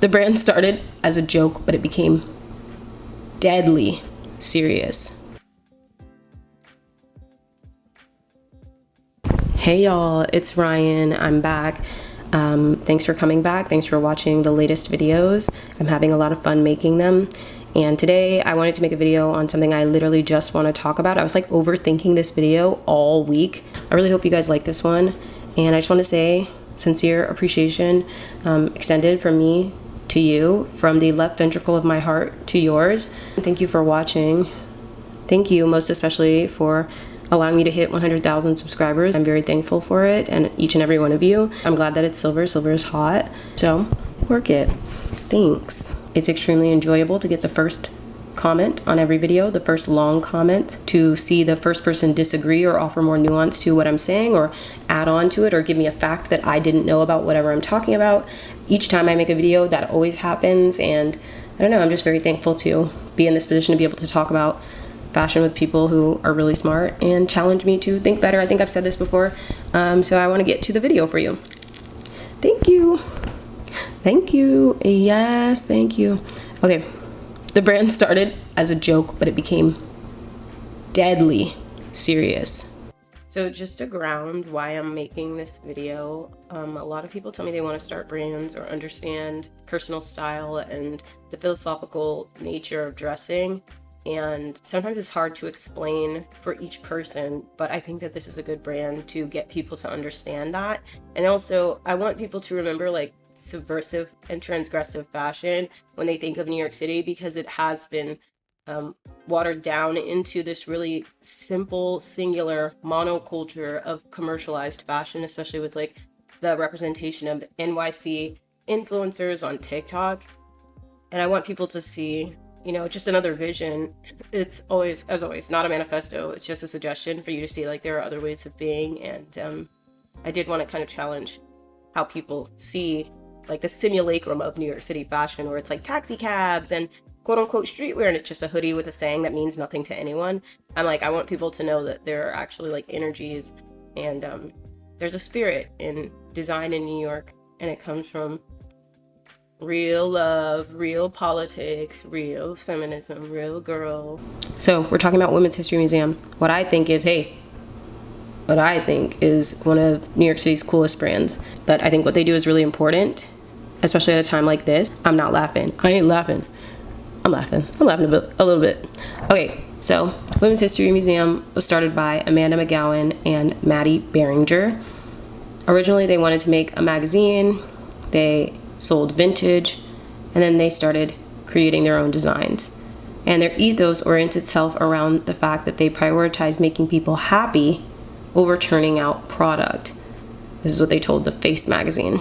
The brand started as a joke, but it became deadly serious. Hey y'all, it's Ryan. I'm back. Thanks for coming back. Thanks for watching the latest videos. I'm having a lot of fun making them. And today I wanted to make a video on something I literally just want to talk about. I was like overthinking this video all week. I really hope you guys like this one. And I just want to say sincere appreciation extended from me to you, from the left ventricle of my heart to yours. Thank you for watching. Thank you most especially for allowing me to hit 100,000 subscribers. I'm very thankful for it, and each and every one of you. I'm glad that it's silver. Silver is hot, so work it. Thanks. It's extremely enjoyable to get the first comment on every video, the first long comment, to see the first person disagree or offer more nuance to what I'm saying or add on to it or give me a fact that I didn't know about whatever I'm talking about. Each time I make a video, that always happens, and I don't know, I'm just very thankful to be in this position to be able to talk about fashion with people who are really smart and challenge me to think better. I think I've said this before, so I want to get to the video for you. Thank you. Thank you. Yes, thank you. Okay, the brand started as a joke, but it became deadly serious. So just to ground why I'm making this video, a lot of people tell me they want to start brands or understand personal style and the philosophical nature of dressing. And sometimes it's hard to explain for each person, but I think that this is a good brand to get people to understand that. And also, I want people to remember like subversive and transgressive fashion when they think of New York City, because it has been watered down into this really simple, singular monoculture of commercialized fashion, especially with like the representation of NYC influencers on TikTok. And I want people to see, you know, just another vision. It's always, as always, not a manifesto. It's just a suggestion for you to see like there are other ways of being. And I did want to kind of challenge how people see like the simulacrum of New York City fashion, where it's like taxi cabs and quote unquote streetwear, and it's just a hoodie with a saying that means nothing to anyone. I'm like, I want people to know that there are actually like energies, and there's a spirit in design in New York, and it comes from real love, real politics, real feminism, real girl. So we're talking about Women's History Museum. What I think is one of New York City's coolest brands. But I think what they do is really important, especially at a time like this. I'm not laughing. I ain't laughing. I'm laughing a little bit. Okay, so Women's History Museum was started by Amanda McGowan and Mattie Beringer. Originally, they wanted to make a magazine. They sold vintage, and then they started creating their own designs. And their ethos oriented itself around the fact that they prioritize making people happy over churning out product. This is what they told the Face magazine.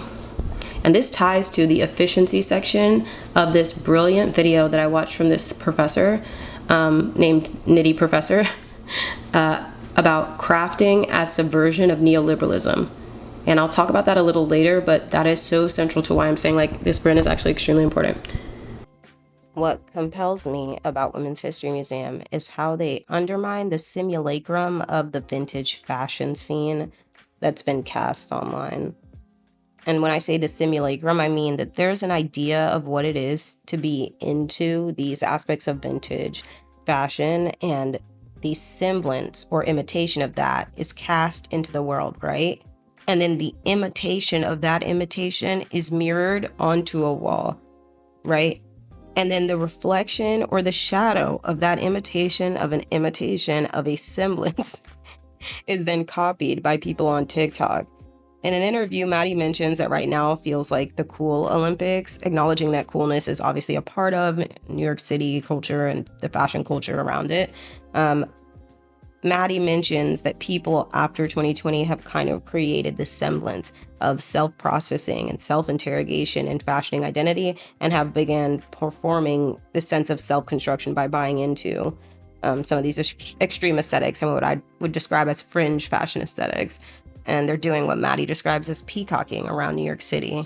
And this ties to the efficiency section of this brilliant video that I watched from this professor named Knitty Professor about crafting as subversion of neoliberalism. And I'll talk about that a little later, but that is so central to why I'm saying like this brand is actually extremely important. What compels me about Women's History Museum is how they undermine the simulacrum of the vintage fashion scene that's been cast online. And when I say the simulacrum, I mean that there's an idea of what it is to be into these aspects of vintage fashion, and the semblance or imitation of that is cast into the world, right? And then the imitation of that imitation is mirrored onto a wall, right? And then the reflection or the shadow of that imitation of an imitation of a semblance is then copied by people on TikTok. In an interview, Mattie mentions that right now feels like the cool Olympics, acknowledging that coolness is obviously a part of New York City culture and the fashion culture around it. Mattie mentions that people after 2020 have kind of created this semblance of self-processing and self-interrogation and fashioning identity, and have began performing this sense of self-construction by buying into some of these extreme aesthetics and what I would describe as fringe fashion aesthetics. And they're doing what Mattie describes as peacocking around New York City,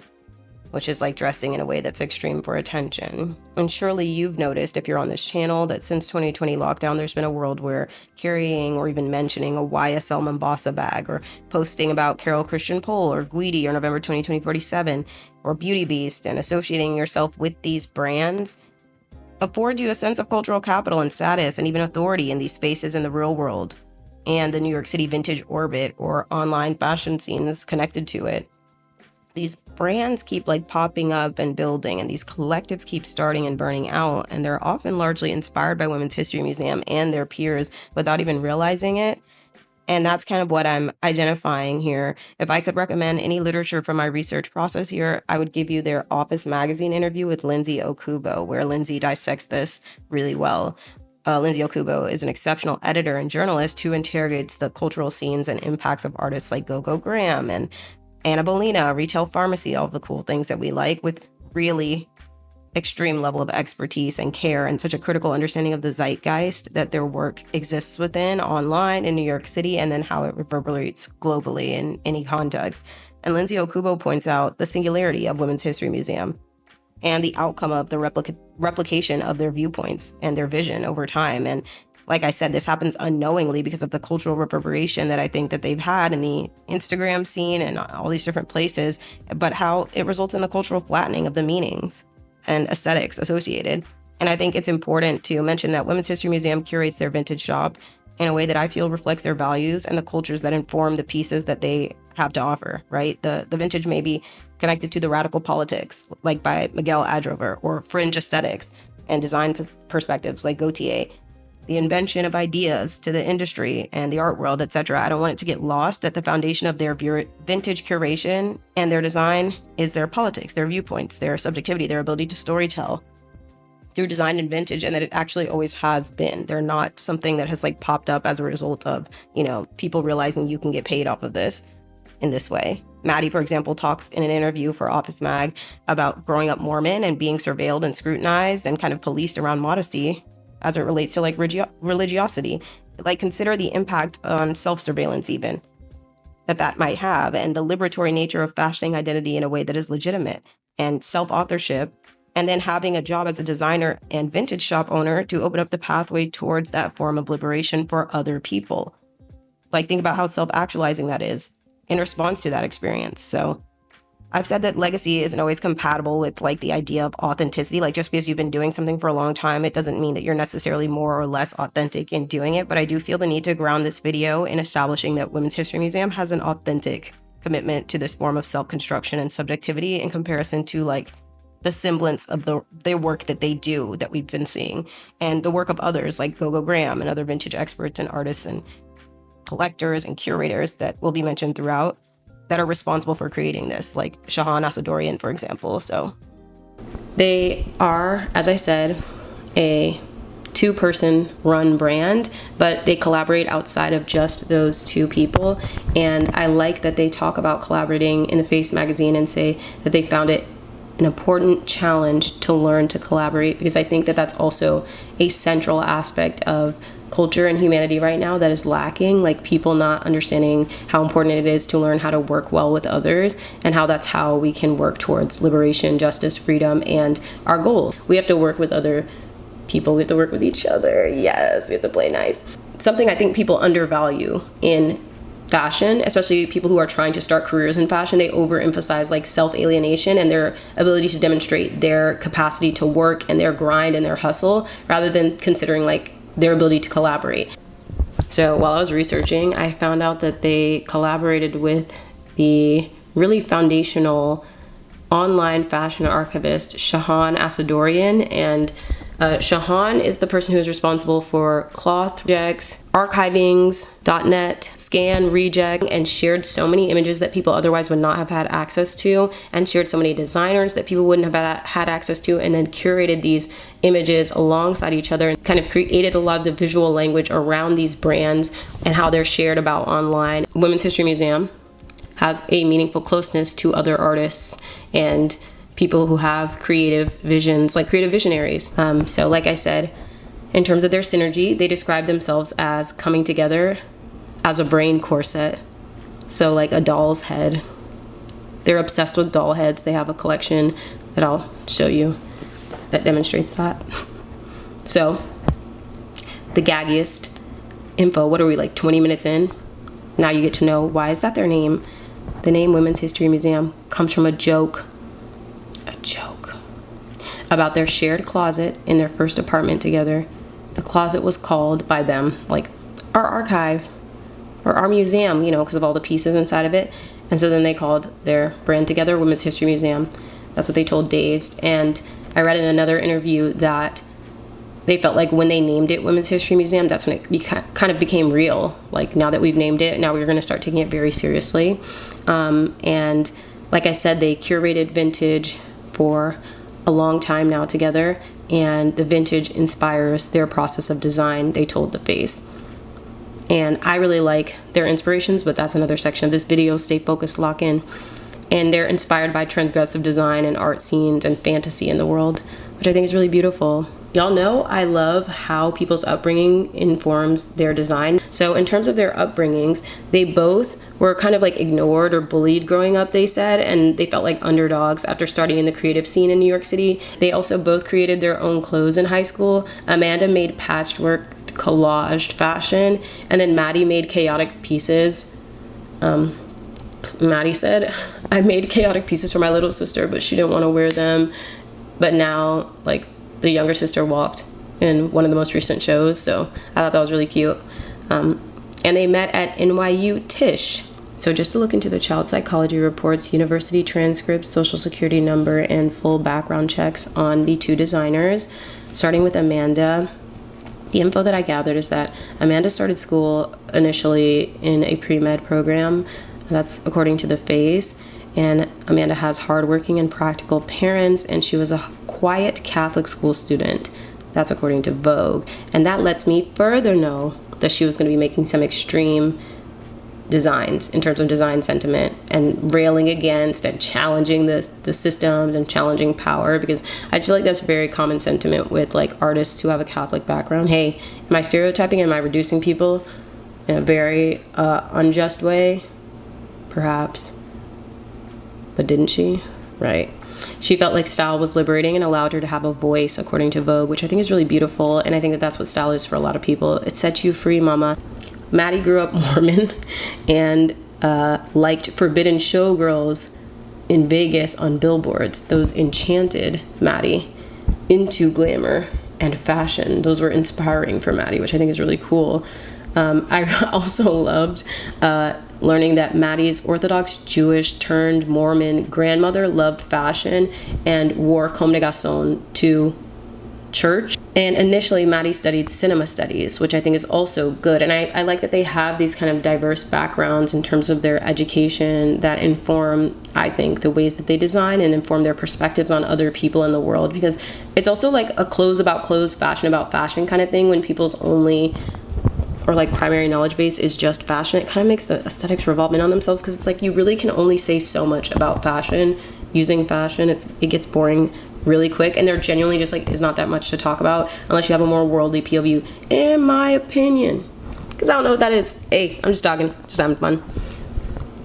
which is like dressing in a way that's extreme for attention. And surely you've noticed, if you're on this channel, that since 2020 lockdown, there's been a world where carrying or even mentioning a YSL Mombasa bag, or posting about Carol Christian Pole or Guidi or November 2020 47 or Beauty Beast, and associating yourself with these brands affords you a sense of cultural capital and status and even authority in these spaces in the real world and the New York City vintage orbit or online fashion scenes connected to it. These brands keep like popping up and building, and these collectives keep starting and burning out, and they're often largely inspired by Women's History Museum and their peers without even realizing it. And that's kind of what I'm identifying here. If I could recommend any literature from my research process here, I would give you their Office Magazine interview with Lindsay Okubo, where Lindsay dissects this really well. Lindsay Okubo is an exceptional editor and journalist who interrogates the cultural scenes and impacts of artists like Gogo Graham and Anna Bolina, Retail Pharmacy, all of the cool things that we like, with really extreme level of expertise and care and such a critical understanding of the zeitgeist that their work exists within online in New York City, and then how it reverberates globally in any context. And Lindsay Okubo points out the singularity of Women's History Museum and the outcome of the replication of their viewpoints and their vision over time. And like I said, this happens unknowingly because of the cultural reverberation that I think that they've had in the Instagram scene and all these different places, but how it results in the cultural flattening of the meanings and aesthetics associated. And I think it's important to mention that Women's History Museum curates their vintage shop in a way that I feel reflects their values and the cultures that inform the pieces that they have to offer, right? The vintage may be connected to the radical politics, like by Miguel Adrover, or fringe aesthetics and design perspectives like Gautier, the invention of ideas to the industry and the art world, etc. I don't want it to get lost that the foundation of their vintage curation and their design is their politics, their viewpoints, their subjectivity, their ability to storytell through design and vintage, and that it actually always has been. They're not something that has like popped up as a result of, people realizing you can get paid off of this in this way. Mattie, for example, talks in an interview for Office Mag about growing up Mormon and being surveilled and scrutinized and kind of policed around modesty as it relates to like religiosity. Like, consider the impact on self-surveillance even that might have, and the liberatory nature of fashioning identity in a way that is legitimate, and self-authorship, and then having a job as a designer and vintage shop owner to open up the pathway towards that form of liberation for other people. Like, think about how self-actualizing that is in response to that experience. So I've said that legacy isn't always compatible with like the idea of authenticity. Like, just because you've been doing something for a long time, it doesn't mean that you're necessarily more or less authentic in doing it. But I do feel the need to ground this video in establishing that Women's History Museum has an authentic commitment to this form of self-construction and subjectivity in comparison to like the semblance of their work that they do that we've been seeing, and the work of others like Gogo Graham and other vintage experts and artists and collectors and curators that will be mentioned throughout, that are responsible for creating this, like Shahan Asadoorian, for example. So they are, as I said, a two-person run brand, but they collaborate outside of just those two people. And I like that they talk about collaborating in the Face magazine and say that they found it an important challenge to learn to collaborate, because I think that that's also a central aspect of culture and humanity right now that is lacking, like people not understanding how important it is to learn how to work well with others, and how that's how we can work towards liberation, justice, freedom, and our goals. We have to work with other people, we have to work with each other. Yes, we have to play nice. Something I think people undervalue in fashion, especially people who are trying to start careers in fashion, they overemphasize like self-alienation and their ability to demonstrate their capacity to work and their grind and their hustle, rather than considering like their ability to collaborate. So while I was researching, I found out that they collaborated with the really foundational online fashion archivist Shahan Asadoorian, and Shahan is the person who is responsible for cloth rejects, archivings.net, scan, reject, and shared so many images that people otherwise would not have had access to, and shared so many designers that people wouldn't have had access to, and then curated these images alongside each other and kind of created a lot of the visual language around these brands and how they're shared about online. Women's History Museum has a meaningful closeness to other artists and people who have creative visions, like creative visionaries. So like I said, in terms of their synergy, they describe themselves as coming together as a brain corset. So like a doll's head. they're obsessed with doll heads. They have a collection that I'll show you that demonstrates that. So the gaggiest info, what are we, like 20 minutes in? Now you get to know why is that their name. The name Women's History Museum comes from a joke about their shared closet in their first apartment together. The closet was called by them like our archive or our museum, you know, because of all the pieces inside of it. And so then they called their brand together Women's History Museum. That's what they told Dazed. And I read in another interview that they felt like when they named it Women's History Museum, that's when it kind of became real. Like, now that we've named it, now we're going to start taking it very seriously. And like I said, they curated vintage for a long time now together, and the vintage inspires their process of design, they told The Face. And I really like their inspirations, but that's another section of this video. Stay focused, lock in. And they're inspired by transgressive design and art scenes and fantasy in the world, which I think is really beautiful. Y'all know I love how people's upbringing informs their design. So in terms of their upbringings, they both were kind of like ignored or bullied growing up, they said, and they felt like underdogs after starting in the creative scene in New York City. They also both created their own clothes in high school. Amanda made patchwork collaged fashion, and then Mattie made chaotic pieces. Mattie said, I made chaotic pieces for my little sister, but she didn't want to wear them. But now, like, the younger sister walked in one of the most recent shows, so I thought that was really cute. And they met at NYU Tisch. So just to look into the child psychology reports, university transcripts, social security number, and full background checks on the two designers, starting with Amanda. The info that I gathered is that Amanda started school initially in a pre-med program. That's according to The Face. And Amanda has hardworking and practical parents, and she was a quiet Catholic school student. That's according to Vogue. And that lets me further know that she was going to be making some extreme designs in terms of design sentiment and railing against and challenging the systems and challenging power, because I feel like that's a very common sentiment with like artists who have a Catholic background. Hey, am I stereotyping? Am I reducing people in a very unjust way? Perhaps. But didn't she? Right. She felt like style was liberating and allowed her to have a voice, according to Vogue, which I think is really beautiful. And I think that that's what style is for a lot of people. It sets you free, mama. Mattie grew up Mormon and liked forbidden showgirls in Vegas on billboards. Those enchanted Mattie into glamour and fashion. Those were inspiring for Mattie, which I think is really cool. I also loved learning that Mattie's Orthodox Jewish turned Mormon grandmother loved fashion and wore comme des garçons to church. And initially Mattie studied cinema studies, which I think is also good. And I like that they have these kind of diverse backgrounds in terms of their education that inform, I think, the ways that they design and inform their perspectives on other people in the world, because it's also like a clothes about clothes, fashion about fashion kind of thing. When people's only or like primary knowledge base is just fashion, it kind of makes the aesthetics revolve in on themselves, because it's like you really can only say so much about fashion using fashion. It gets boring really quick, and there genuinely just like is not that much to talk about unless you have a more worldly POV, in my opinion, because I don't know what that is. Hey, I'm just talking, just having fun.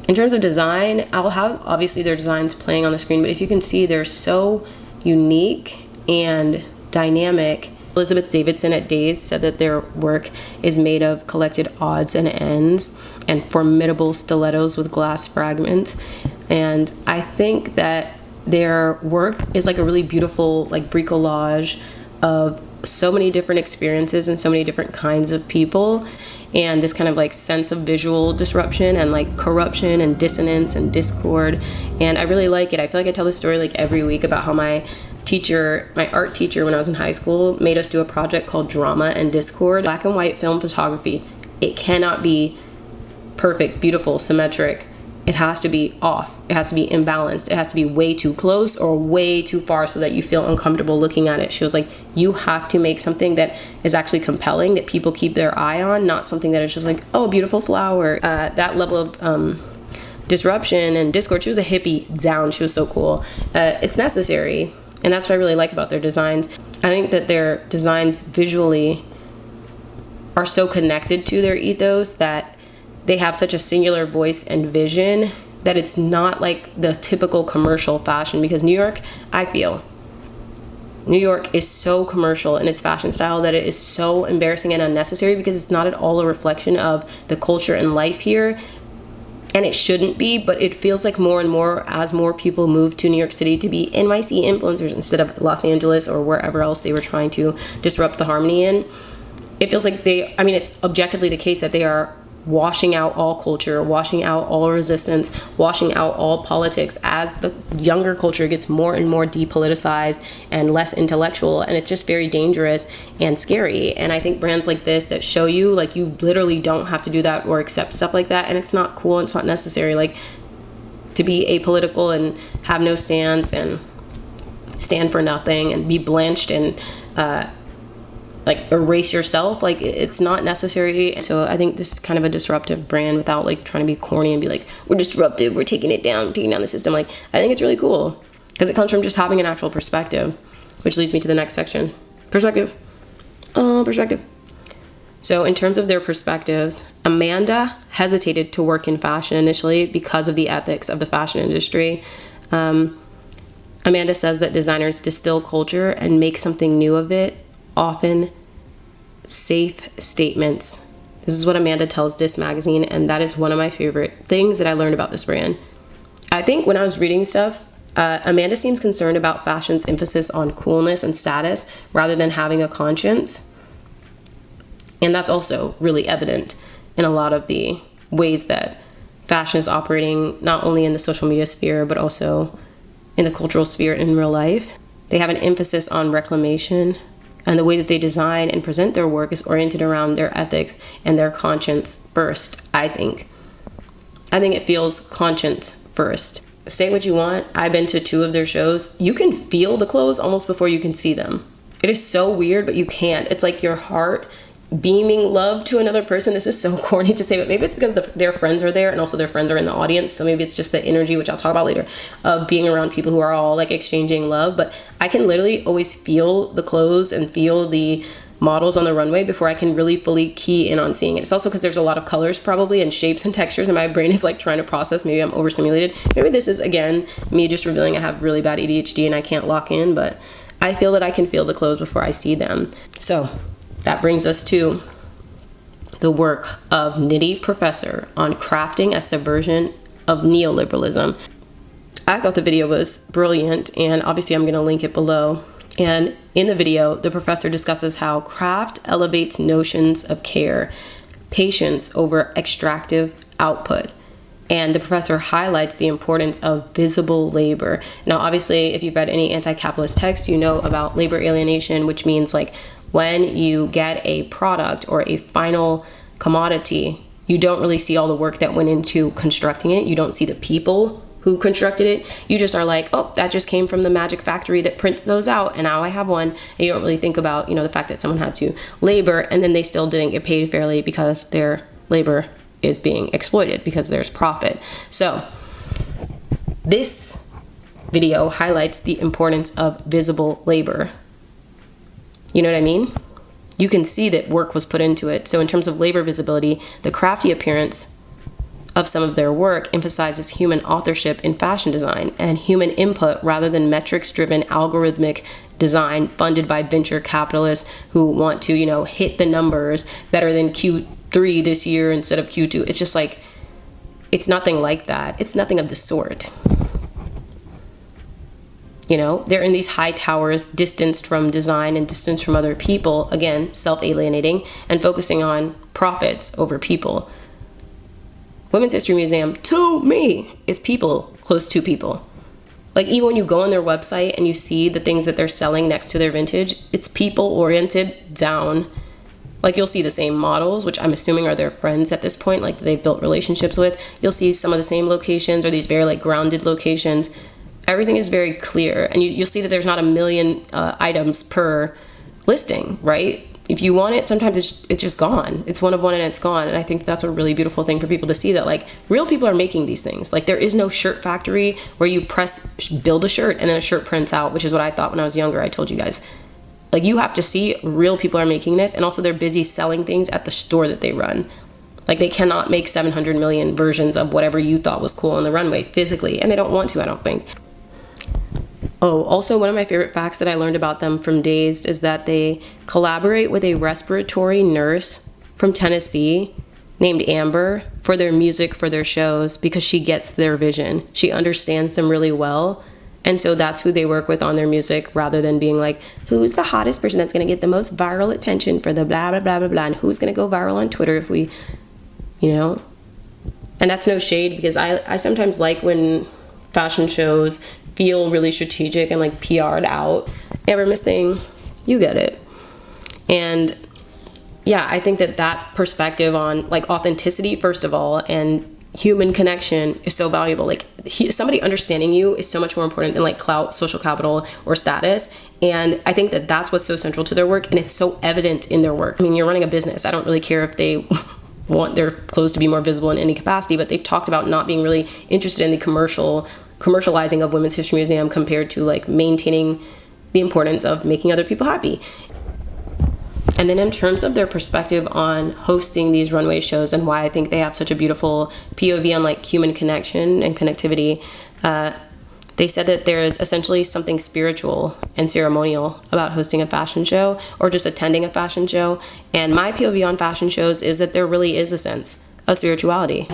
In terms of design, I'll have obviously their designs playing on the screen, but if you can see, they're so unique and dynamic. Elizabeth Davidson at Dazed said that their work is made of collected odds and ends and formidable stilettos with glass fragments. And I think that their work is like a really beautiful like bricolage of so many different experiences and so many different kinds of people, and this kind of like sense of visual disruption and like corruption and dissonance and discord. And I really like it. I feel like I tell this story like every week about how my art teacher when I was in high school made us do a project called Drama and Discord. Black and white film photography, it cannot be perfect, beautiful, symmetric. It has to be off. It has to be imbalanced. It has to be way too close or way too far so that you feel uncomfortable looking at it. She was like, you have to make something that is actually compelling, that people keep their eye on, not something that is just like, oh, a beautiful flower. That level of disruption and discord. She was a hippie down. She was so cool. It's necessary. And that's what I really like about their designs. I think that their designs visually are so connected to their ethos that they have such a singular voice and vision that it's not like the typical commercial fashion, because New York, I feel, New York is so commercial in its fashion style that it is so embarrassing and unnecessary, because it's not at all a reflection of the culture and life here. And it shouldn't be, but it feels like more and more as more people move to New York City to be NYC influencers instead of Los Angeles or wherever else they were trying to disrupt the harmony in. It feels like it's objectively the case that they are washing out all culture, washing out all resistance, washing out all politics as the younger culture gets more and more depoliticized and less intellectual, and it's just very dangerous and scary. And I think brands like this that show you like you literally don't have to do that or accept stuff like that, and it's not cool and it's not necessary, like to be apolitical and have no stance and stand for nothing and be blanched and like erase yourself, like it's not necessary. So I think this is kind of a disruptive brand without like trying to be corny and be like, we're disruptive, we're taking it down, taking down the system. Like I think it's really cool because it comes from just having an actual perspective, which leads me to the next section. Perspective. So in terms of their perspectives, Amanda hesitated to work in fashion initially because of the ethics of the fashion industry. Amanda says that designers distill culture and make something new of it, often safe statements. This is what Amanda tells Dis magazine, and that is one of my favorite things that I learned about this brand. I think when I was reading stuff, Amanda seems concerned about fashion's emphasis on coolness and status rather than having a conscience. And that's also really evident in a lot of the ways that fashion is operating, not only in the social media sphere, but also in the cultural sphere in real life. They have an emphasis on reclamation, and the way that they design and present their work is oriented around their ethics and their conscience first, I think. I think it feels conscience first. Say what you want. I've been to 2 of their shows. You can feel the clothes almost before you can see them. It is so weird, but you can't. It's like your heart beaming love to another person. This is so corny to say, but maybe it's because their friends are there and also their friends are in the audience. So maybe it's just the energy, which I'll talk about later, of being around people who are all like exchanging love. But I can literally always feel the clothes and feel the models on the runway before I can really fully key in on seeing it. It's also because there's a lot of colors probably and shapes and textures, and my brain is like trying to process. Maybe I'm overstimulated. Maybe this is, again, me just revealing I have really bad ADHD and I can't lock in, but I feel that I can feel the clothes before I see them. So that brings us to the work of Knitty Professor on crafting a subversion of neoliberalism. I thought the video was brilliant, and obviously I'm going to link it below. And in the video, the professor discusses how craft elevates notions of care, patience over extractive output. And the professor highlights the importance of visible labor. Now, obviously, if you've read any anti-capitalist text, you know about labor alienation, which means like when you get a product or a final commodity, you don't really see all the work that went into constructing it. You don't see the people who constructed it. You just are like, oh, that just came from the magic factory that prints those out, and now I have one. And you don't really think about, the fact that someone had to labor and then they still didn't get paid fairly because their labor is being exploited because there's profit. So this video highlights the importance of visible labor. You know what I mean? You can see that work was put into it. So in terms of labor visibility, the crafty appearance of some of their work emphasizes human authorship in fashion design and human input rather than metrics-driven algorithmic design funded by venture capitalists who want to, hit the numbers better than Q3 this year instead of Q2. It's just like, it's nothing like that. It's nothing of the sort. They're in these high towers, distanced from design and distanced from other people, again, self-alienating and focusing on profits over people. Women's History Museum, to me, is people close to people. Like, even when you go on their website and you see the things that they're selling next to their vintage, it's people-oriented down. Like, you'll see the same models, which I'm assuming are their friends at this point, like they've built relationships with. You'll see some of the same locations or these very, grounded locations. Everything is very clear, and you'll see that there's not a million items per listing, right? If you want it, sometimes it's just gone. It's one of one and it's gone. And I think that's a really beautiful thing for people to see, that real people are making these things. There is no shirt factory where you build a shirt and then a shirt prints out, which is what I thought when I was younger. I told you guys, you have to see real people are making this, and also they're busy selling things at the store that they run. Like, they cannot make 700 million versions of whatever you thought was cool on the runway physically, and they don't want to, I don't think. Oh, also one of my favorite facts that I learned about them from Dazed is that they collaborate with a respiratory nurse from Tennessee named Amber for their music for their shows because she gets their vision. She understands them really well. And so that's who they work with on their music, rather than being like, who's the hottest person that's going to get the most viral attention for the blah, blah, blah, blah, blah, and who's going to go viral on Twitter if we, you know? And that's no shade, because I sometimes like when fashion shows feel really strategic and like PR'd out. Ever miss thing, you get it. And yeah, I think that that perspective on like authenticity, first of all, and human connection is so valuable. Like, somebody understanding you is so much more important than like clout, social capital, or status. And I think that that's what's so central to their work, and it's so evident in their work. I mean, you're running a business. I don't really care if they want their clothes to be more visible in any capacity, but they've talked about not being really interested in the commercializing of Women's History Museum compared to like maintaining the importance of making other people happy. And then in terms of their perspective on hosting these runway shows and why I think they have such a beautiful POV on like human connection and connectivity, they said that there is essentially something spiritual and ceremonial about hosting a fashion show or just attending a fashion show. And my POV on fashion shows is that there really is a sense of spirituality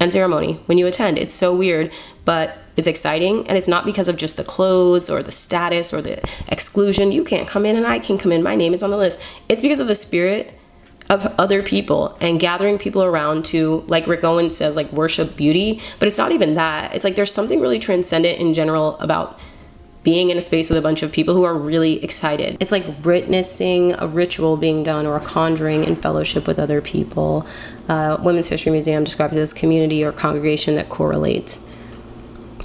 and ceremony when you attend. It's so weird, but it's exciting, and it's not because of just the clothes or the status or the exclusion. You can't come in and I can come in, my name is on the list. It's because of the spirit of other people and gathering people around to, like Rick Owens says, like worship beauty. But it's not even that. It's like there's something really transcendent in general about being in a space with a bunch of people who are really excited. It's like witnessing a ritual being done or a conjuring in fellowship with other people. Women's History Museum describes it as community or congregation that correlates.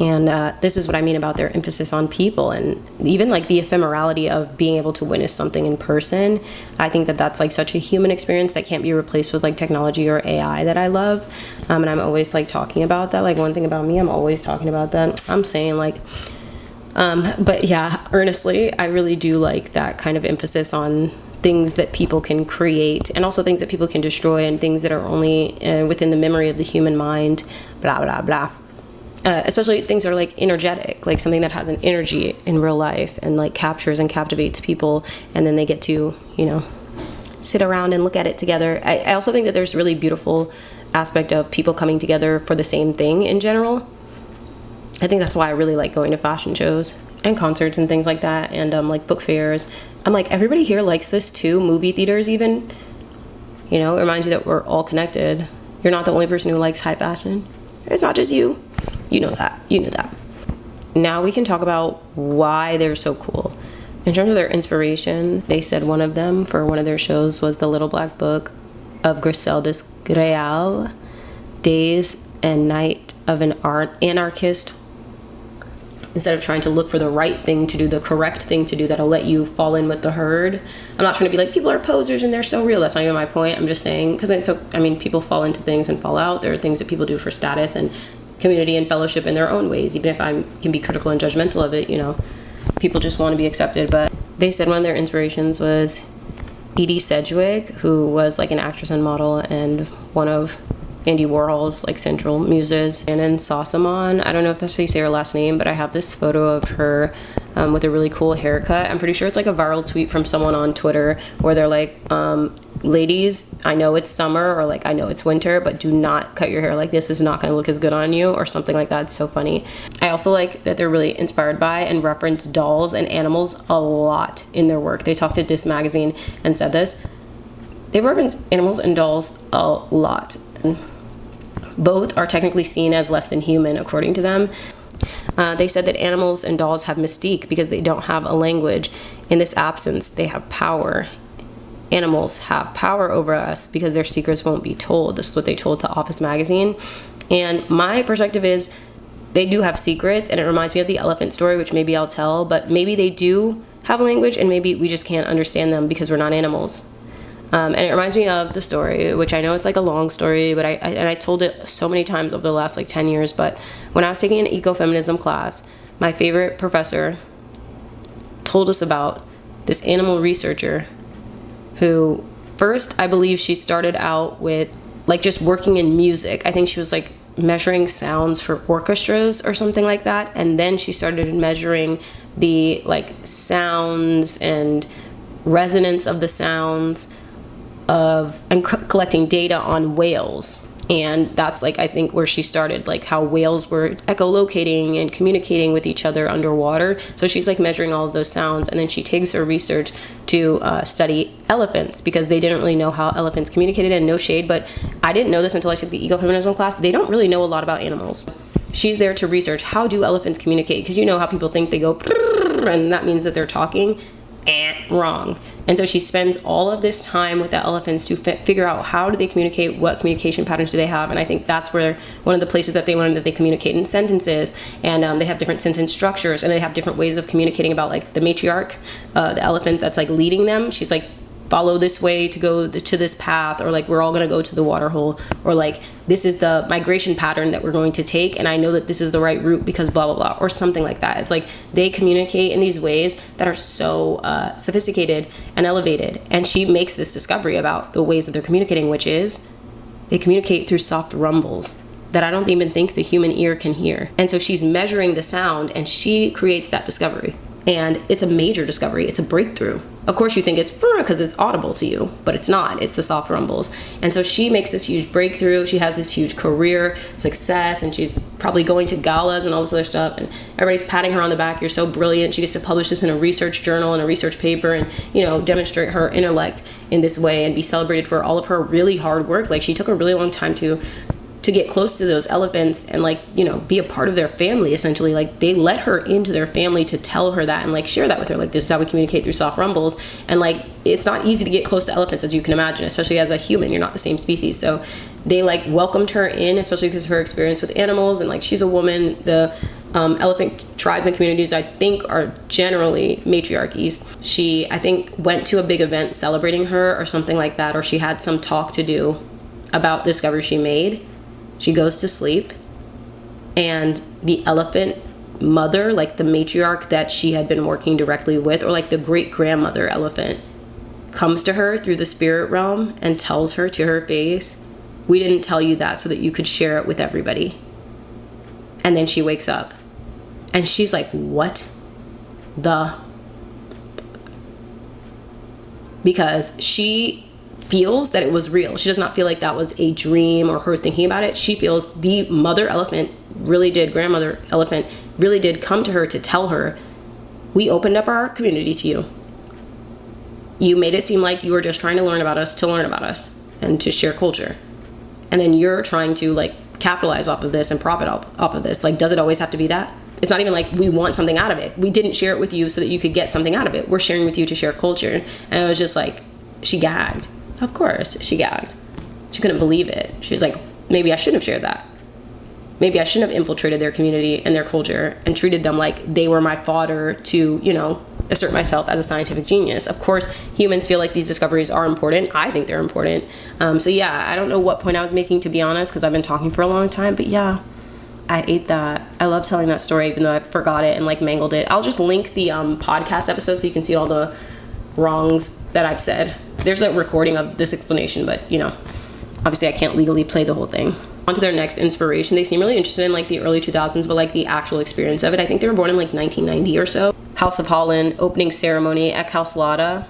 And this is what I mean about their emphasis on people, and even like the ephemerality of being able to witness something in person. I think that that's like such a human experience that can't be replaced with like technology or AI that I love. And I'm always like talking about that. Like, one thing about me, I'm always talking about that. I'm saying like, but yeah, earnestly, I really do like that kind of emphasis on things that people can create, and also things that people can destroy, and things that are only within the memory of the human mind, blah, blah, blah. Especially things that are like energetic, like something that has an energy in real life and like captures and captivates people, and then they get to, you know, sit around and look at it together. I also think that there's really beautiful aspect of people coming together for the same thing in general. I think that's why I really like going to fashion shows and concerts and things like that, and like book fairs. I'm like, everybody here likes this too. Movie theaters even, you know, it reminds you that we're all connected. You're not the only person who likes high fashion. It's not just you. You know that. You knew that. Now we can talk about why they're so cool. In terms of their inspiration, they said one of them for one of their shows was the Little Black Book of Griseldis Greal, Days and Night of an Anarchist. Instead of trying to look for the right thing to do, the correct thing to do that'll let you fall in with the herd. I'm not trying to be like, people are posers and they're so real. That's not even my point. I'm just saying, because people fall into things and fall out. There are things that people do for status and community and fellowship in their own ways. Even if I can be critical and judgmental of it, you know, people just want to be accepted. But they said one of their inspirations was Edie Sedgwick, who was like an actress and model and one of Andy Warhol's like central muses. And then Sossamon, I don't know if that's how you say her last name, but I have this photo of her with a really cool haircut. I'm pretty sure it's like a viral tweet from someone on Twitter where they're like, ladies, I know it's summer, or like, I know it's winter, but do not cut your hair like this. Is not going to look as good on you, or something like that. It's so funny. I also like that they're really inspired by and reference dolls and animals a lot in their work. They talked to Dis Magazine and said this. They reference animals and dolls a lot. Both are technically seen as less than human, according to them. They said that animals and dolls have mystique because they don't have a language. In this absence, they have power. Animals have power over us because their secrets won't be told. This is what they told the Office magazine. And my perspective is they do have secrets, and it reminds me of the elephant story, which maybe I'll tell, but maybe they do have a language and maybe we just can't understand them because we're not animals. And it reminds me of the story, which I know it's like a long story, but I told it so many times over the last like 10 years. But when I was taking an ecofeminism class, my favorite professor told us about this animal researcher who First, I believe she started out with like just working in music. I think she was like measuring sounds for orchestras or something like that, and then she started measuring the like sounds and resonance of the sounds of and collecting data on whales. And that's like, I think, where she started, like how whales were echolocating and communicating with each other underwater. So she's like measuring all of those sounds, and then she takes her research to study elephants, because they didn't really know how elephants communicated. And no shade, but I didn't know this until I took the ecofeminism class. They don't really know a lot about animals. She's there to research, how do elephants communicate? Because you know how people think they go and that means that they're talking. Wrong. And so she spends all of this time with the elephants to figure out how do they communicate, what communication patterns do they have. And I think that's where one of the places that they learn that they communicate in sentences, and they have different sentence structures, and they have different ways of communicating about like the matriarch, the elephant that's like leading them. She's like, follow this way to go to this path, or like we're all going to go to the water hole, or like this is the migration pattern that we're going to take, and I know that this is the right route because blah blah blah, or something like that. It's like they communicate in these ways that are so sophisticated and elevated, and she makes this discovery about the ways that they're communicating, which is they communicate through soft rumbles that I don't even think the human ear can hear. And so she's measuring the sound, and she creates that discovery. And it's a major discovery. It's a breakthrough. Of course you think it's because it's audible to you, but it's not. It's the soft rumbles. And so she makes this huge breakthrough. She has this huge career success, and she's probably going to galas and all this other stuff, and everybody's patting her on the back. You're so brilliant. She gets to publish this in a research journal and a research paper, and demonstrate her intellect in this way and be celebrated for all of her really hard work. Like, she took a really long time to get close to those elephants and be a part of their family, essentially. Like, they let her into their family to tell her that and like share that with her, like, this is how we communicate, through soft rumbles. And like, it's not easy to get close to elephants, as you can imagine, especially as a human. You're not the same species. So they like welcomed her in, especially because of her experience with animals, and like, she's a woman. The elephant tribes and communities, I think, are generally matriarchies. She, I think, went to a big event celebrating her or something like that, or she had some talk to do about the discovery she made. She goes to sleep, and the elephant mother, like the matriarch that she had been working directly with, or like the great-grandmother elephant, comes to her through the spirit realm and tells her to her face, we didn't tell you that so that you could share it with everybody. And then she wakes up, and she's like, what the? Because she feels that it was real. She does not feel like that was a dream or her thinking about it. She feels the mother elephant really did, grandmother elephant really did come to her to tell her, we opened up our community to you. You made it seem like you were just trying to learn about us and to share culture. And then you're trying to like capitalize off of this and profit off of this. Like, does it always have to be that? It's not even like we want something out of it. We didn't share it with you so that you could get something out of it. We're sharing with you to share culture. And it was just like, she gagged. Of course, she gagged. She couldn't believe it. She was like, maybe I shouldn't have shared that. Maybe I shouldn't have infiltrated their community and their culture and treated them like they were my fodder to, assert myself as a scientific genius. Of course, humans feel like these discoveries are important. I think they're important. So yeah, I don't know what point I was making, to be honest, because I've been talking for a long time. But yeah, I ate that. I love telling that story, even though I forgot it and like mangled it. I'll just link the podcast episode so you can see all the wrongs that I've said. There's a recording of this explanation, but obviously I can't legally play the whole thing. On to their next inspiration. They seem really interested in like the early 2000s, but like the actual experience of it. I think they were born in like 1990 or so. House of Holland, opening ceremony at Kauslada,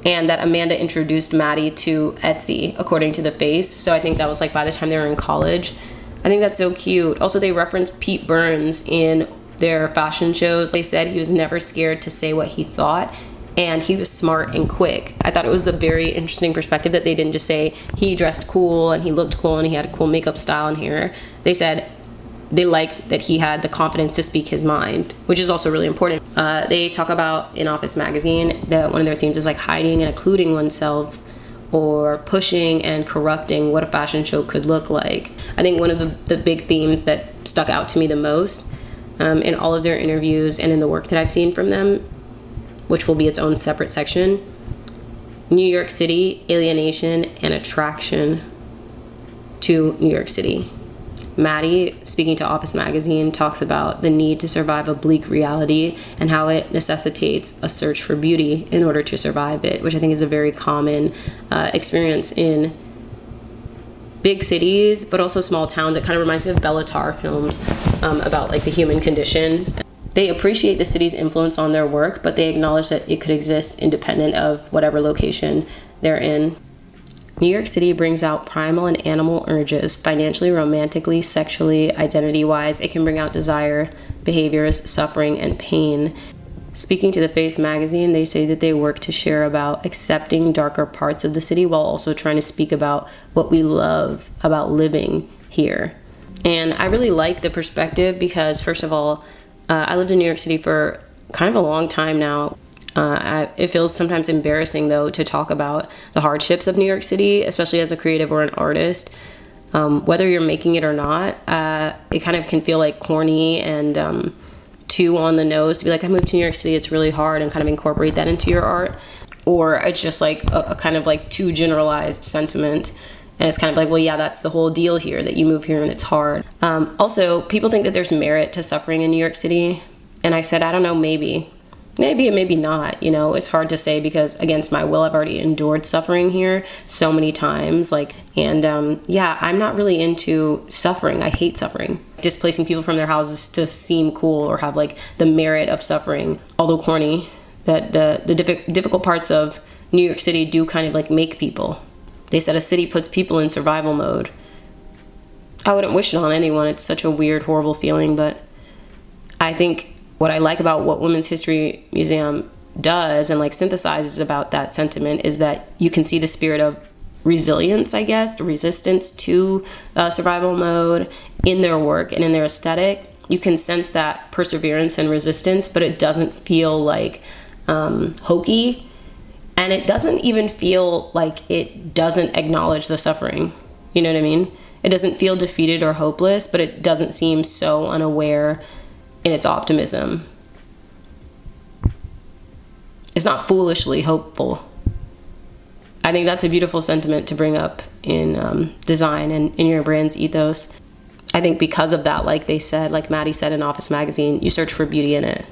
and that Amanda introduced Mattie to Etsy, according to the face. So I think that was like by the time they were in college. I think that's so cute. Also, they referenced Pete Burns in their fashion shows. They said he was never scared to say what he thought, and he was smart and quick. I thought it was a very interesting perspective that they didn't just say he dressed cool and he looked cool and he had a cool makeup style and hair. They said they liked that he had the confidence to speak his mind, which is also really important. They talk about in Office magazine that one of their themes is like hiding and occluding oneself, or pushing and corrupting what a fashion show could look like. I think one of the big themes that stuck out to me the most in all of their interviews and in the work that I've seen from them, which will be its own separate section, New York City, alienation, and attraction to New York City. Mattie, speaking to Opus magazine, talks about the need to survive a bleak reality and how it necessitates a search for beauty in order to survive it, which I think is a very common experience in big cities, but also small towns. It kind of reminds me of Bellatar films about like the human condition. They appreciate the city's influence on their work, but they acknowledge that it could exist independent of whatever location they're in. New York City brings out primal and animal urges, financially, romantically, sexually, identity-wise. It can bring out desire, behaviors, suffering, and pain. Speaking to The Face magazine, they say that they work to share about accepting darker parts of the city while also trying to speak about what we love about living here. And I really like the perspective because, first of all, I lived in New York City for kind of a long time now. It feels sometimes embarrassing, though, to talk about the hardships of New York City, especially as a creative or an artist. Whether you're making it or not, it kind of can feel like corny and too on the nose to be like, I moved to New York City, it's really hard, and kind of incorporate that into your art. Or it's just like a kind of like too generalized sentiment. And it's kind of like, well, yeah, that's the whole deal here, that you move here and it's hard. Also, people think that there's merit to suffering in New York City. And I said, I don't know, maybe and maybe not. You know, it's hard to say because against my will, I've already endured suffering here so many times. Yeah, I'm not really into suffering. I hate suffering. Displacing people from their houses to seem cool or have like the merit of suffering, although corny, that the difficult parts of New York City do kind of like make people. They said a city puts people in survival mode. I wouldn't wish it on anyone. It's such a weird, horrible feeling, but I think what I like about what Women's History Museum does and like synthesizes about that sentiment is that you can see the spirit of resilience, I guess, resistance to survival mode in their work and in their aesthetic. You can sense that perseverance and resistance, but it doesn't feel like hokey. And it doesn't even feel like it doesn't acknowledge the suffering. You know what I mean? It doesn't feel defeated or hopeless, but it doesn't seem so unaware in its optimism. It's not foolishly hopeful. I think that's a beautiful sentiment to bring up in design and in your brand's ethos. I think because of that, like they said, like Mattie said in Office Magazine, you search for beauty in it.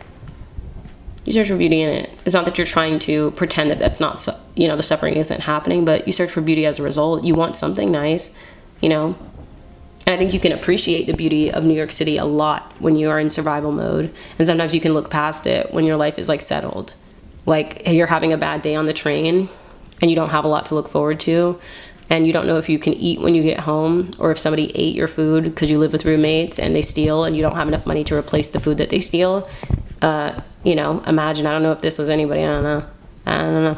You search for beauty in it. It's not that you're trying to pretend that that's not, the suffering isn't happening, but you search for beauty as a result. You want something nice, And I think you can appreciate the beauty of New York City a lot when you are in survival mode. And sometimes you can look past it when your life is like settled. Like you're having a bad day on the train and you don't have a lot to look forward to. And you don't know if you can eat when you get home or if somebody ate your food because you live with roommates and they steal and you don't have enough money to replace the food that they steal. Imagine, I don't know if this was anybody, I don't know.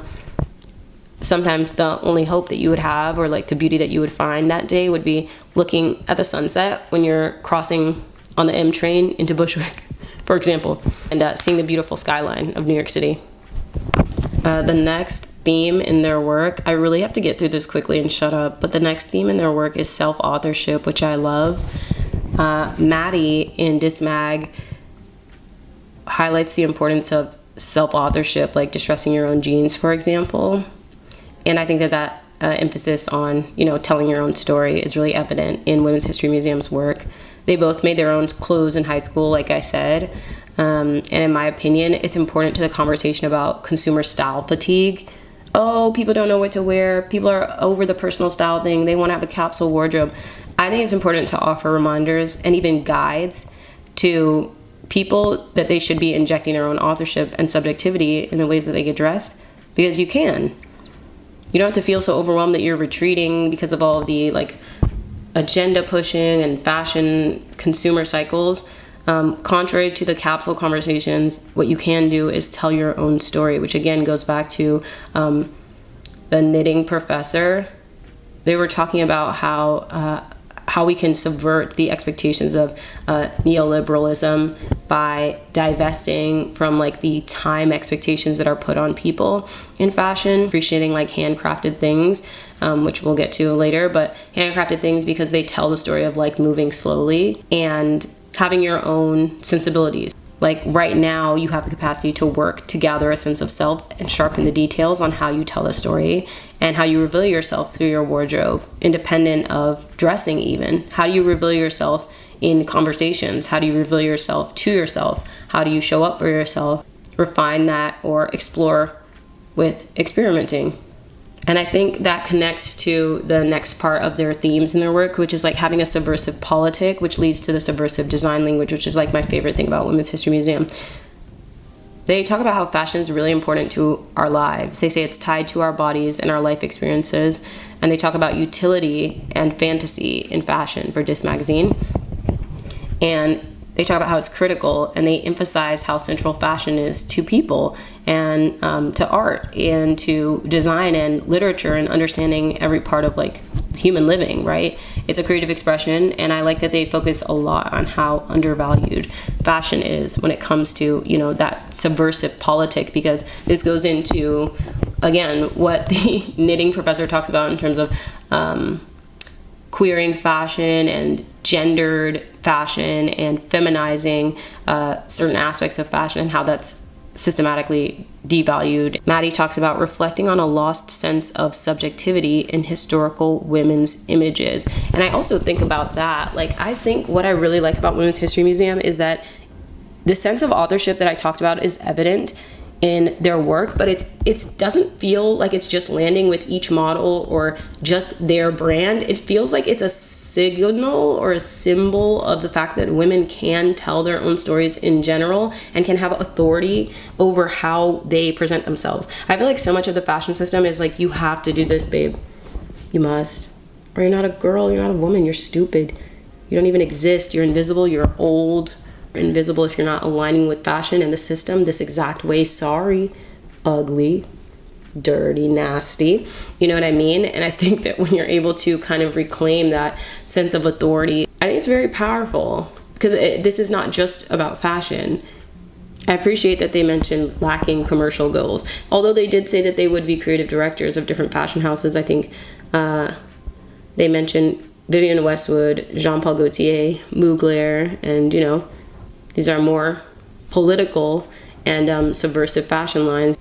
Sometimes the only hope that you would have or like the beauty that you would find that day would be looking at the sunset when you're crossing on the M train into Bushwick, for example, and seeing the beautiful skyline of New York City. The next theme in their work, I really have to get through this quickly and shut up, but the next theme in their work is self-authorship, which I love. Mattie in Dismag highlights the importance of self-authorship, like distressing your own genes, for example. And I think that emphasis on, telling your own story is really evident in Women's History Museum's work. They both made their own clothes in high school, like I said. And in my opinion, it's important to the conversation about consumer style fatigue. Oh, people don't know what to wear. People are over the personal style thing. They want to have a capsule wardrobe. I think it's important to offer reminders and even guides to people that they should be injecting their own authorship and subjectivity in the ways that they get dressed, because you can. You don't have to feel so overwhelmed that you're retreating because of all of the agenda pushing and fashion consumer cycles. Contrary to the capsule conversations, what you can do is tell your own story, which again goes back to the knitting professor. They were talking about how we can subvert the expectations of neoliberalism by divesting from the time expectations that are put on people in fashion, appreciating handcrafted things, which we'll get to later, but handcrafted things because they tell the story of moving slowly and having your own sensibilities. Like right now, you have the capacity to work to gather a sense of self and sharpen the details on how you tell a story and how you reveal yourself through your wardrobe, independent of dressing even. How do you reveal yourself in conversations? How do you reveal yourself to yourself? How do you show up for yourself? Refine that or explore with experimenting. And I think that connects to the next part of their themes in their work, which is like having a subversive politic, which leads to the subversive design language, which is like my favorite thing about Women's History Museum. They talk about how fashion is really important to our lives. They say it's tied to our bodies and our life experiences. And they talk about utility and fantasy in fashion for Dis Magazine. And they talk about how it's critical, and they emphasize how central fashion is to people and to art and to design and literature and understanding every part of like human living, right? It's a creative expression, and I like that they focus a lot on how undervalued fashion is when it comes to, you know, that subversive politic, because this goes into, again, what the knitting professor talks about in terms of queering fashion and gendered fashion and feminizing certain aspects of fashion and how that's systematically devalued. Mattie talks about reflecting on a lost sense of subjectivity in historical women's images. And I also think about that. Like, I think what I really like about Women's History Museum is that the sense of authorship that I talked about is evident in their work, but it doesn't feel like it's just landing with each model or just their brand. It feels like it's a signal or a symbol of the fact that women can tell their own stories in general and can have authority over how they present themselves. I feel like so much of the fashion system is like, you have to do this, babe. You must. Or you're not a girl, you're not a woman, you're stupid. You don't even exist, you're invisible, you're old. Invisible if you're not aligning with fashion and the system this exact way. Sorry, ugly, dirty, nasty. You know what I mean? And I think that when you're able to kind of reclaim that sense of authority, I think it's very powerful, because this is not just about fashion. I appreciate that they mentioned lacking commercial goals, although they did say that they would be creative directors of different fashion houses. I think they mentioned Vivienne Westwood, Jean-Paul Gaultier, Mugler, and, you know, these are more political and subversive fashion lines.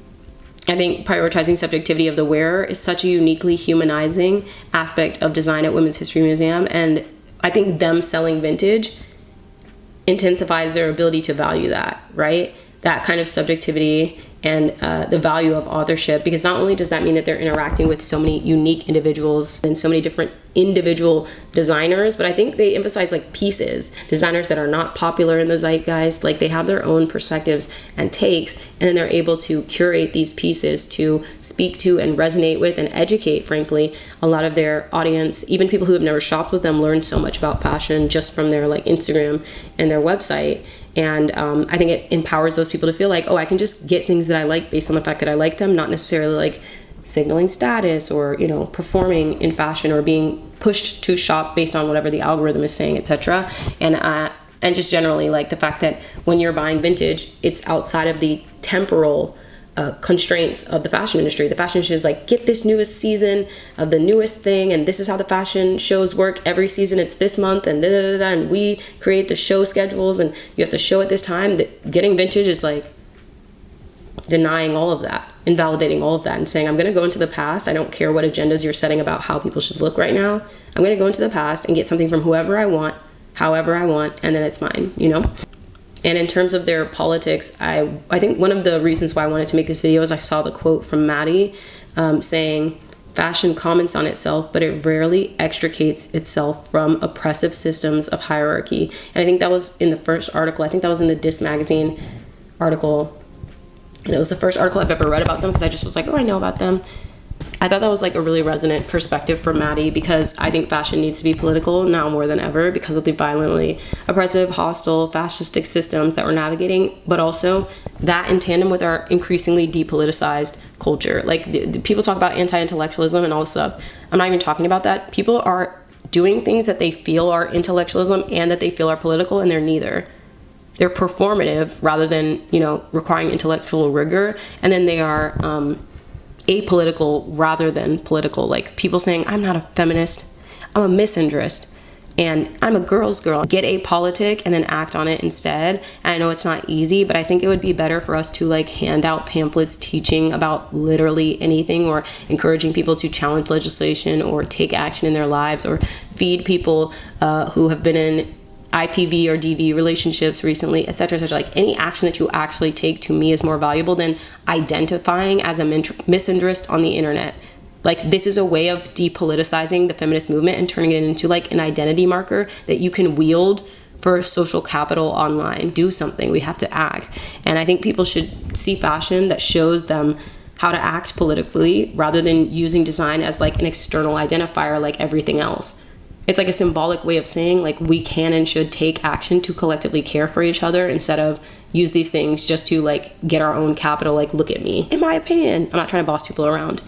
I think prioritizing subjectivity of the wearer is such a uniquely humanizing aspect of design at Women's History Museum, and I think them selling vintage intensifies their ability to value that, right? That kind of subjectivity and the value of authorship, because not only does that mean that they're interacting with so many unique individuals and so many different individual designers, but I think they emphasize like pieces, designers that are not popular in the zeitgeist. Like, they have their own perspectives and takes, and then they're able to curate these pieces to speak to and resonate with and educate, frankly, a lot of their audience. Even people who have never shopped with them learn so much about fashion just from their like Instagram and their website. And I think it empowers those people to feel like, oh, I can just get things that I like based on the fact that I like them, not necessarily like signaling status or, you know, performing in fashion or being pushed to shop based on whatever the algorithm is saying, etc. And just generally like the fact that when you're buying vintage, it's outside of the temporal constraints of the fashion industry. The fashion industry is like, get this newest season of the newest thing, and this is how the fashion shows work every season. It's this month, and and we create the show schedules, and you have to show at this time. That getting vintage is like denying all of that, invalidating all of that, and saying, I'm going to go into the past. I don't care what agendas you're setting about how people should look right now. I'm going to go into the past and get something from whoever I want, however I want, and then it's mine, you know? And in terms of their politics, I think one of the reasons why I wanted to make this video is I saw the quote from Mattie saying, fashion comments on itself, but it rarely extricates itself from oppressive systems of hierarchy. And I think that was in the first article. I think that was in the Dis Magazine article. And it was the first article I've ever read about them, because I just was like, oh, I know about them. I thought that was like a really resonant perspective for Mattie, because I think fashion needs to be political now more than ever because of the violently oppressive, hostile, fascistic systems that we're navigating, but also that in tandem with our increasingly depoliticized culture. Like the people talk about anti-intellectualism and all this stuff. I'm not even talking about that. People are doing things that they feel are intellectualism and that they feel are political, and they're neither. They're performative rather than, you know, requiring intellectual rigor, and then they are apolitical rather than political. Like people saying, I'm not a feminist, I'm a misandrist. And I'm a girl's girl. Get a politic and then act on it instead. And I know it's not easy, but I think it would be better for us to like hand out pamphlets teaching about literally anything, or encouraging people to challenge legislation or take action in their lives, or feed people who have been in IPV or DV relationships recently, etc., etc. Like any action that you actually take, to me, is more valuable than identifying as a misandrist on the internet. Like, this is a way of depoliticizing the feminist movement and turning it into like an identity marker that you can wield for social capital online. Do something. We have to act. And I think people should see fashion that shows them how to act politically, rather than using design as like an external identifier like everything else. It's like a symbolic way of saying like we can and should take action to collectively care for each other, instead of use these things just to like get our own capital. Like, look at me. In my opinion, I'm not trying to boss people around.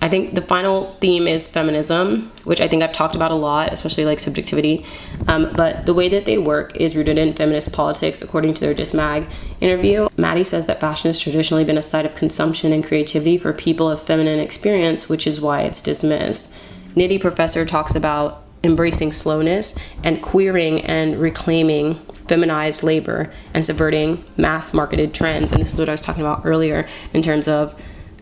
I think the final theme is feminism, which I think I've talked about a lot, especially like subjectivity. But the way that they work is rooted in feminist politics, according to their Dismag interview. Mattie says that fashion has traditionally been a site of consumption and creativity for people of feminine experience, which is why it's dismissed. Knitty professor talks about embracing slowness and queering and reclaiming feminized labor and subverting mass marketed trends. And this is what I was talking about earlier in terms of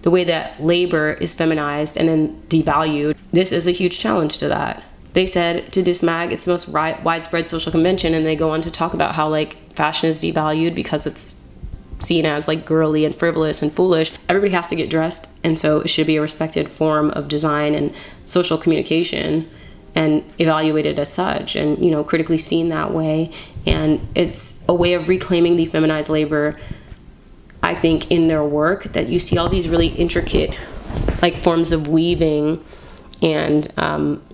the way that labor is feminized and then devalued. This is a huge challenge to that. They said to Dismag it's the most widespread social convention, and they go on to talk about how like fashion is devalued because it's seen as like girly and frivolous and foolish. Everybody has to get dressed, and so it should be a respected form of design and social communication, and evaluated as such, and critically seen that way. And it's a way of reclaiming the feminized labor, I think, in their work, that you see all these really intricate like forms of weaving and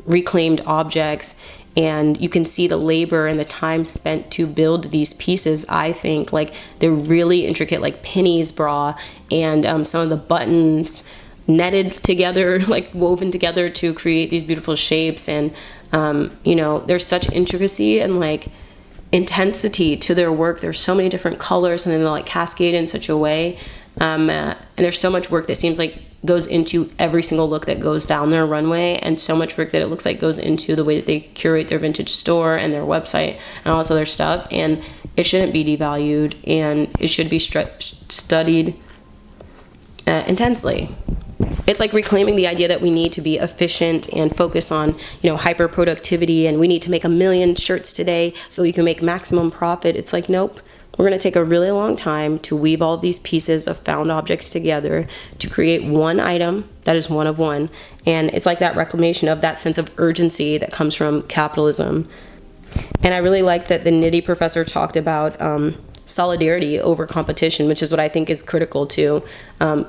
reclaimed objects, and you can see the labor and the time spent to build these pieces. I think like they're really intricate, like Penny's bra, and some of the buttons netted together, like woven together to create these beautiful shapes. And there's such intricacy and like intensity to their work. There's so many different colors, and then they'll like cascade in such a way, and there's so much work that seems like goes into every single look that goes down their runway, and so much work that it looks like goes into the way that they curate their vintage store and their website and all this other stuff. And it shouldn't be devalued, and it should be studied intensely. It's like reclaiming the idea that we need to be efficient and focus on, hyper productivity, and we need to make 1 million shirts today so you can make maximum profit. It's like, nope, we're going to take a really long time to weave all these pieces of found objects together to create one item that is one of one. And it's like that reclamation of that sense of urgency that comes from capitalism. And I really like that the Knitty professor talked about solidarity over competition, which is what I think is critical to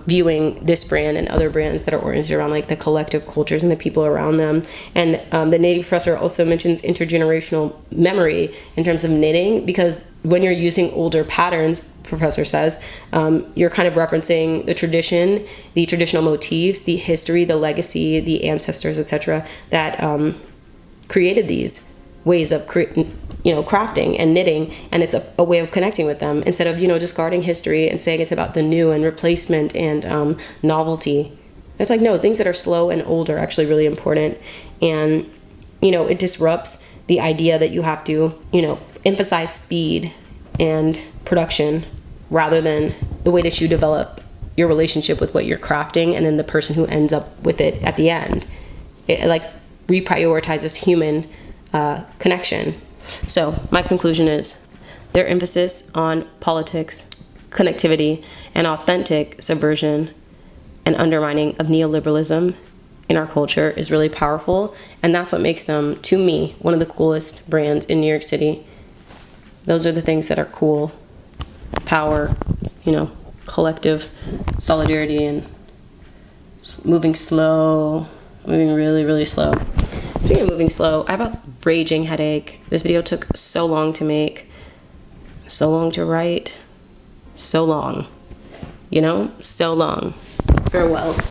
viewing this brand and other brands that are oriented around like the collective cultures and the people around them. And the Knitty professor also mentions intergenerational memory in terms of knitting, because when you're using older patterns, professor says, you're kind of referencing the tradition, the traditional motifs, the history, the legacy, the ancestors, etc., that created these ways of crafting and knitting, and it's a way of connecting with them, instead of discarding history and saying it's about the new and replacement and novelty. It's like, no, things that are slow and old are actually really important. And it disrupts the idea that you have to emphasize speed and production rather than the way that you develop your relationship with what you're crafting, and then the person who ends up with it at the end. It like reprioritizes human connection. So my conclusion is their emphasis on politics, connectivity, and authentic subversion and undermining of neoliberalism in our culture is really powerful, and that's what makes them, to me, one of the coolest brands in New York City. Those are the things that are cool: power, collective solidarity, and moving slow, moving really, really slow. Speaking of moving slow, I have a raging headache. This video took so long to make, so long to write, so long, so long. Farewell.